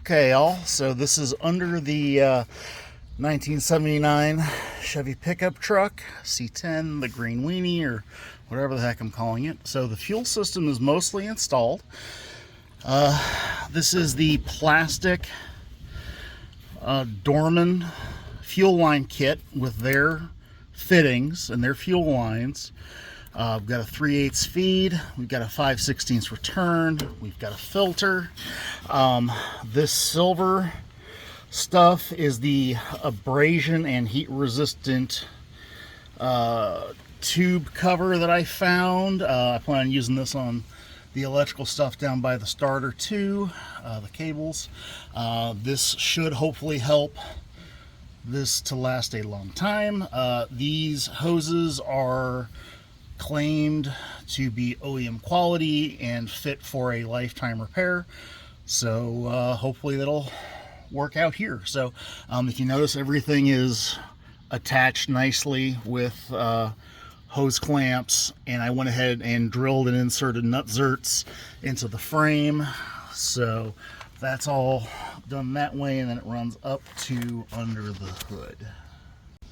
Okay, all. So this is under the 1979 Chevy pickup truck, C10, the green weenie, or whatever the heck I'm calling it. So the fuel system is mostly installed. This is the plastic Dorman fuel line kit with their fittings and their fuel lines. We've got a 3/8 feed, we've got a 5/16 return, we've got a filter. This silver stuff is the abrasion and heat resistant tube cover that I found. I plan on using this on the electrical stuff down by the starter too, the cables. This should hopefully help this to last a long time. These hoses are claimed to be OEM quality and fit for a lifetime repair, so hopefully that'll work out here. So if you notice, everything is attached nicely with hose clamps, and I went ahead and drilled and inserted nut zerts into the frame, so that's all done that way, and then it runs up to under the hood.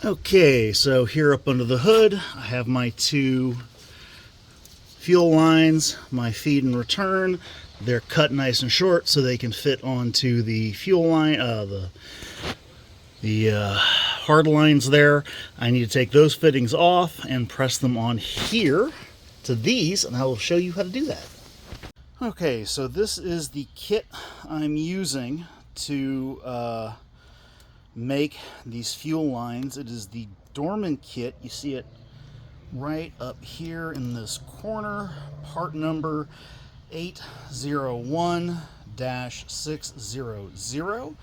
Okay, so here up under the hood, I have my two fuel lines, my feed and return. They're cut nice and short so they can fit onto the fuel line, the hard lines there. I need to take those fittings off and press them on here to these, and I will show you how to do that. Okay, so this is the kit I'm using to make these fuel lines. It is the Dorman kit. You see it right up here in this corner, part number 801-600.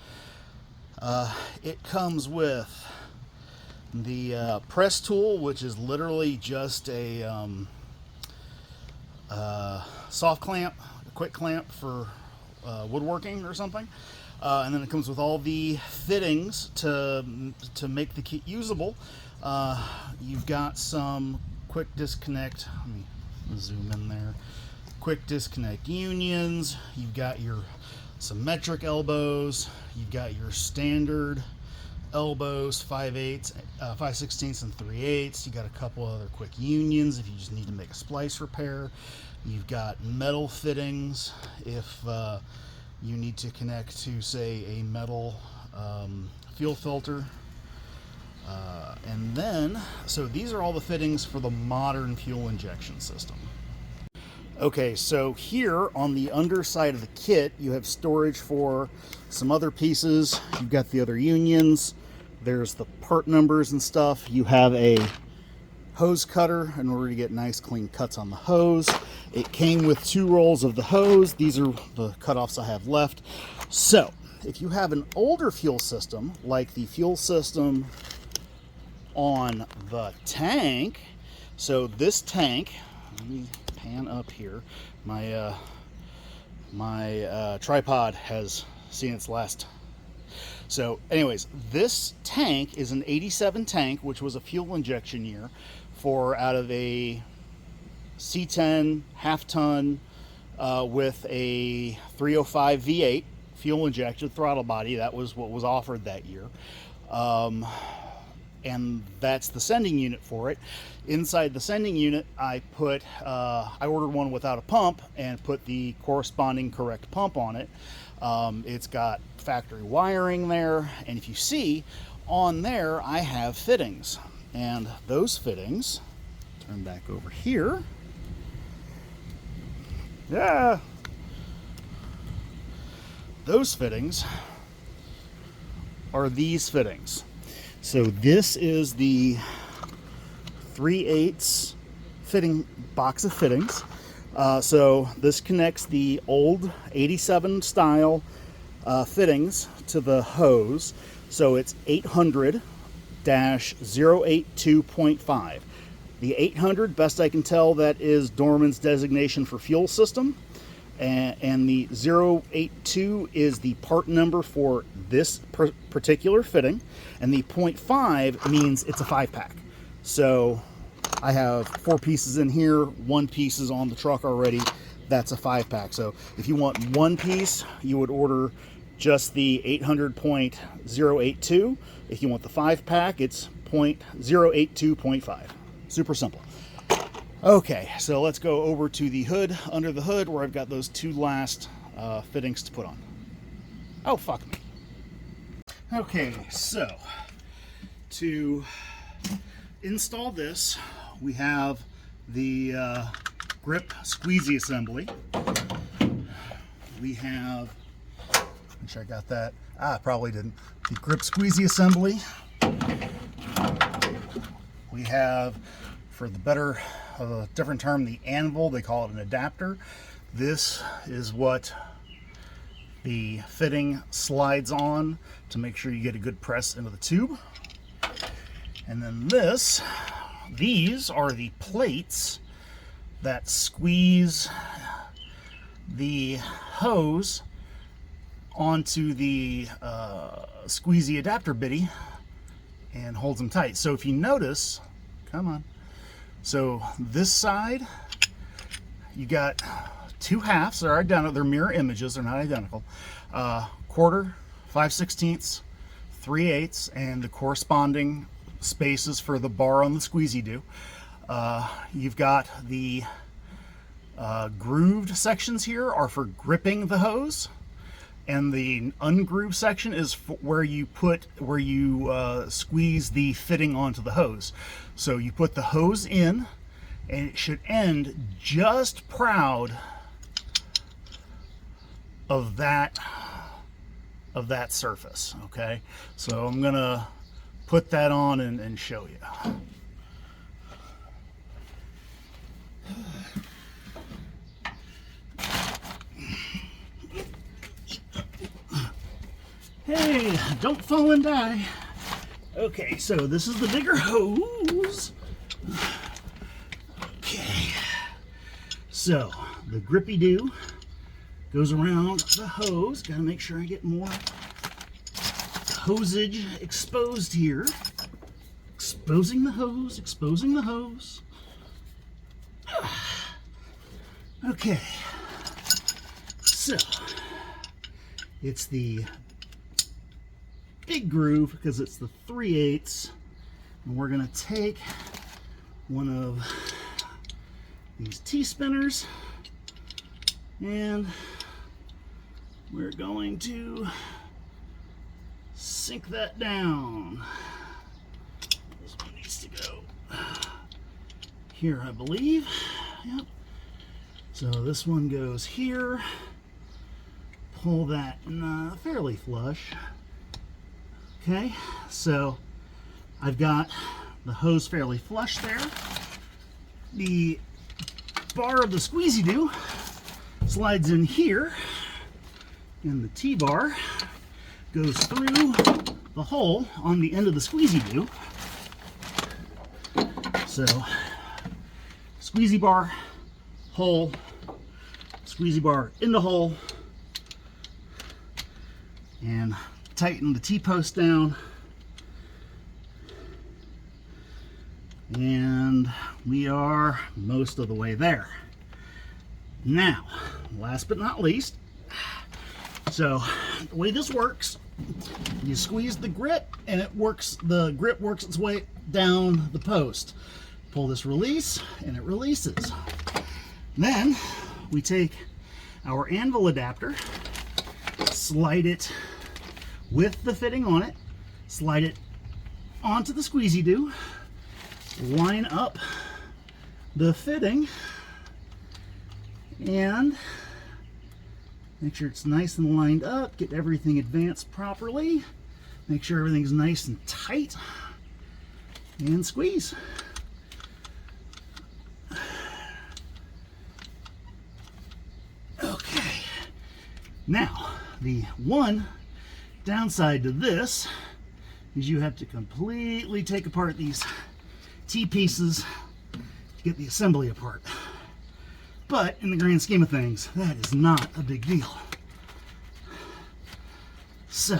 It comes with the press tool, which is literally just a soft clamp, a quick clamp for woodworking or something. And then it comes with all the fittings to make the kit usable. You've got some quick disconnect, let me zoom in there, quick disconnect unions, you've got your symmetric elbows, you've got your standard elbows, 5/8, 5/16 and 3/8. You got a couple other quick unions if you just need to make a splice repair. You've got metal fittings if you need to connect to, say, a metal fuel filter. And then, so these are all the fittings for the modern fuel injection system. Okay, so here on the underside of the kit, you have storage for some other pieces. You've got the other unions. There's the part numbers and stuff. You have a hose cutter in order to get nice clean cuts on the hose. It came with 2 rolls of the hose. These are the cutoffs I have left. So if you have an older fuel system, like the fuel system on the tank, so this tank, let me pan up here, my tripod has seen its last. So anyways, this tank is an 87 tank, which was a fuel injection year for out of a C10 half-ton with a 305 V8 fuel injected throttle body. That was what was offered that year. And that's the sending unit for it. Inside the sending unit, I ordered one without a pump and put the corresponding correct pump on it. It's got factory wiring there, and if you see on there, I have fittings, and those fittings, turn back over here, yeah, those fittings are these fittings. So this is the 3/8 fitting box of fittings. So this connects the old 87 style fittings to the hose. So it's 800-082.5. The 800, best I can tell, that is Dorman's designation for fuel system. And the 082 is the part number for this particular fitting, and the 0.5 means it's a 5-pack. So I have 4 pieces in here, 1 piece is on the truck already. That's a 5-pack. So if you want 1 piece, you would order just the 800.082. If you want the 5-pack, it's 0.082.5. Super simple. Okay, so let's go over to the hood, under the hood, where I've got those two last fittings to put on. Oh, fuck me. Okay, so to install this, we have the grip squeezy assembly. We have, make sure I got that. I probably didn't. The grip squeezy assembly. We have, for the better of a different term, the anvil. They call it an adapter. This is what the fitting slides on to make sure you get a good press into the tube. And then these are the plates that squeeze the hose onto the squeezy adapter bitty and holds them tight. So if you notice, come on, so this side, you got two halves. They're identical, they're mirror images, they're not identical. Quarter, 5/16, 3/8, and the corresponding spaces for the bar on the squeezy do. You've got the grooved sections here are for gripping the hose, and the ungrooved section is where you squeeze the fitting onto the hose. So you put the hose in, and it should end just proud of that surface. Okay, so I'm gonna put that on and show you. Hey, don't fall and die. Okay, so this is the bigger hose. Okay, so the grippy-do goes around the hose. Gotta make sure I get more hosage exposed here. Exposing the hose, exposing the hose. Okay, so it's the big groove because it's the 3/8, and we're gonna take one of these T-spinners and we're going to sink that down. This one needs to go here, I believe. Yep. So this one goes here. Pull that fairly flush. Okay, so I've got the hose fairly flush there. The bar of the squeezy-do slides in here, and the T-bar goes through the hole on the end of the squeezy-do. So, squeezy bar, hole, squeezy bar in the hole, and tighten the T-post down, and we are most of the way there. Now, last but not least, so the way this works, you squeeze the grip and the grip works its way down the post. Pull this release and it releases. Then we take our anvil adapter, slide it with the fitting on it, slide it onto the squeezy-do, line up the fitting, and make sure it's nice and lined up, get everything advanced properly, make sure everything's nice and tight, and squeeze. Okay, now the one downside to this is you have to completely take apart these T-pieces to get the assembly apart. But in the grand scheme of things, that is not a big deal. So,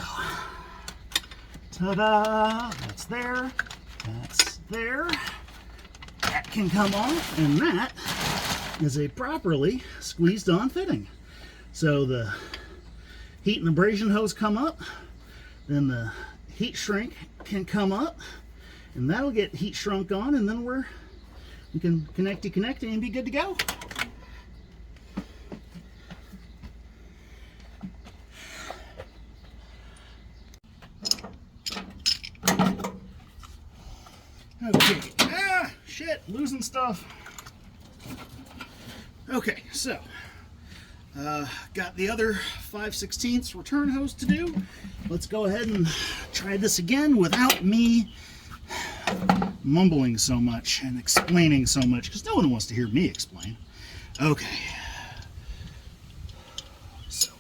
ta-da! That's there, that's there. That can come off, and that is a properly squeezed on fitting. So the heat and abrasion hose come up, then the heat shrink can come up, and that'll get heat shrunk on, and then we can connect and be good to go. Okay, shit, losing stuff. Okay, so got the other 5/16 return hose to do. Let's go ahead and try this again without me mumbling so much and explaining so much, because no one wants to hear me explain. Okay. So.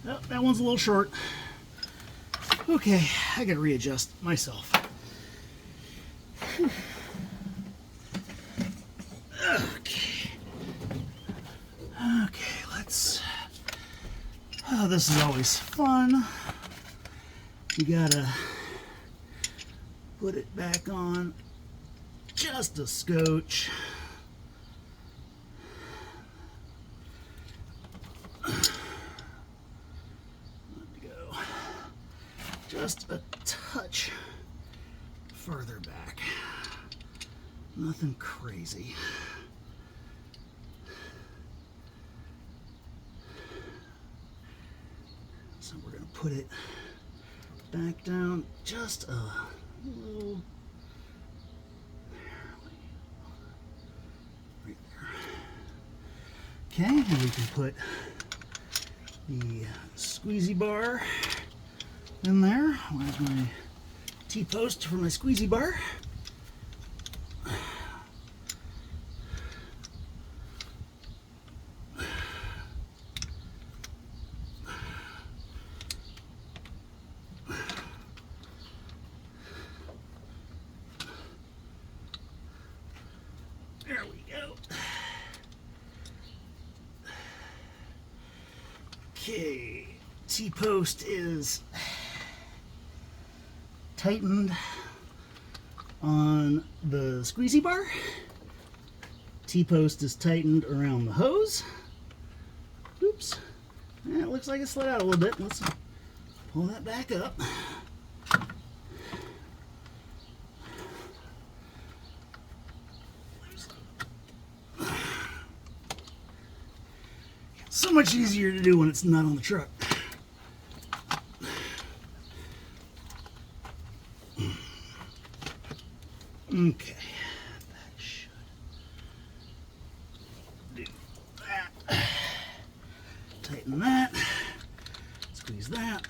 Oh, that one's a little short. Okay, I gotta readjust myself. Okay. Okay, let's... Oh, this is always fun. You gotta put it back on just a scotch. Just a touch further back. Nothing crazy. So we're going to put it back down just a little. Right there. Okay, and we can put the squeezy bar in there. I have my T-post for my squeezy bar. There we go. Okay, T-post is tightened on the squeezy bar. T-post is tightened around the hose. Oops. And it looks like it slid out a little bit. Let's pull that back up. So much easier to do when it's not on the truck. Okay, that should do that. Tighten that, squeeze that.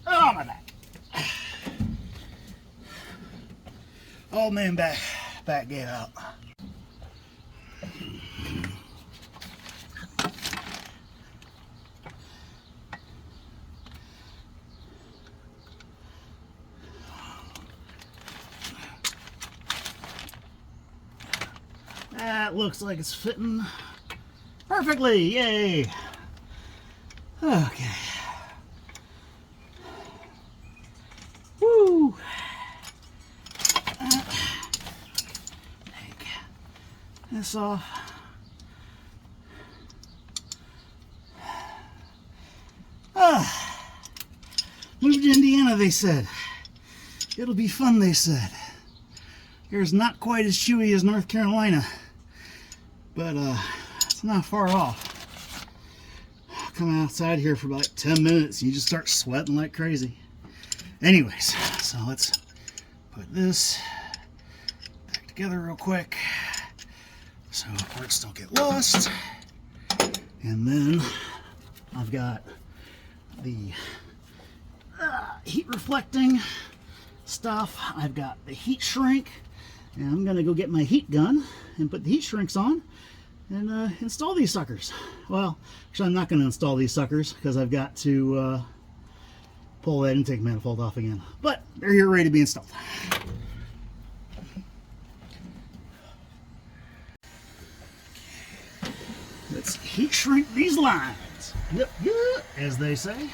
Oh, my back. Oh man, back gave out. That looks like it's fitting perfectly. Yay. Okay. Woo. Take this off. Moved to Indiana, they said. It'll be fun, they said. Here's not quite as chewy as North Carolina, but it's not far off. Come outside here for about 10 minutes and you just start sweating like crazy. Anyways, so let's put this back together real quick so parts don't get lost. And then I've got the heat reflecting stuff. I've got the heat shrink, and I'm gonna go get my heat gun and put the heat shrinks on and install these suckers. Well, actually I'm not gonna install these suckers because I've got to pull that intake manifold off again, but they're here ready to be installed. Let's heat shrink these lines. Yep, yep, as they say.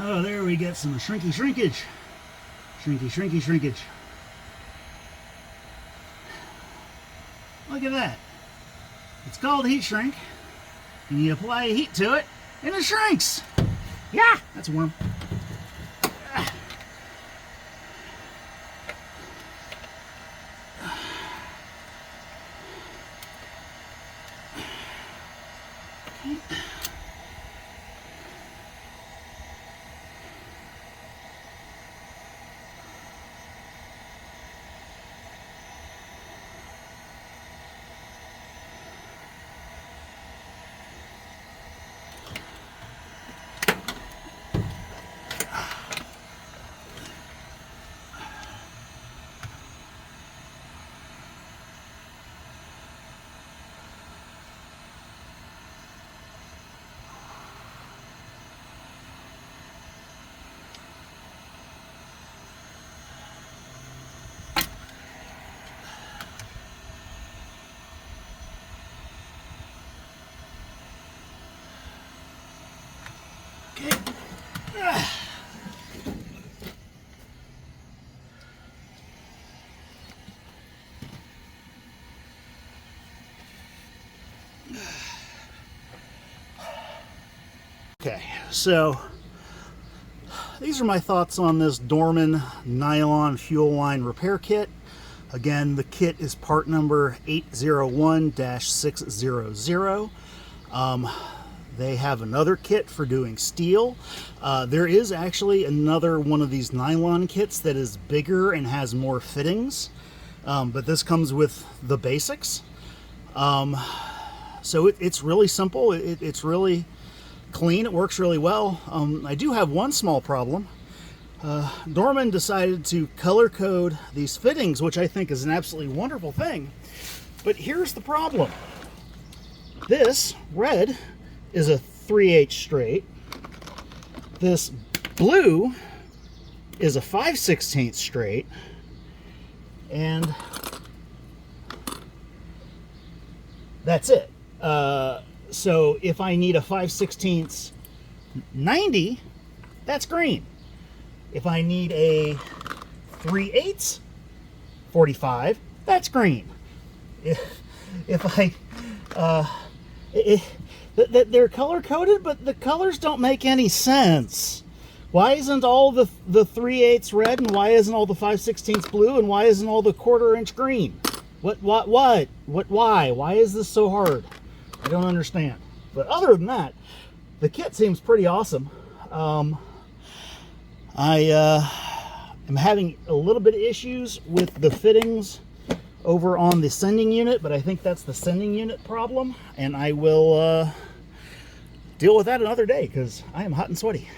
Oh, there we get some shrinkage. Shrinkage. Look at that. It's called heat shrink, and you apply heat to it, and it shrinks. Yeah, that's warm. Okay, so these are my thoughts on this Dorman nylon fuel line repair kit. Again, the kit is part number 801-600. They have another kit for doing steel. There is actually another one of these nylon kits that is bigger and has more fittings, but this comes with the basics. So it's really simple. It's really clean. It works really well. I do have one small problem. Dorman decided to color code these fittings, which I think is an absolutely wonderful thing. But here's the problem. This red is a 3/8 straight. This blue is a 5/16 straight. And that's it. So if I need a 5/16 90, that's green. If I need a 3/8 45, that's green. If I they're color coded, but the colors don't make any sense. Why isn't all the 3/8 red, and why isn't all the 5/16 blue, and why isn't all the 1/4 inch green? Why is this so hard? I don't understand. But other than that, the kit seems pretty awesome. I am having a little bit of issues with the fittings over on the sending unit, but I think that's the sending unit problem, and I will deal with that another day because I am hot and sweaty.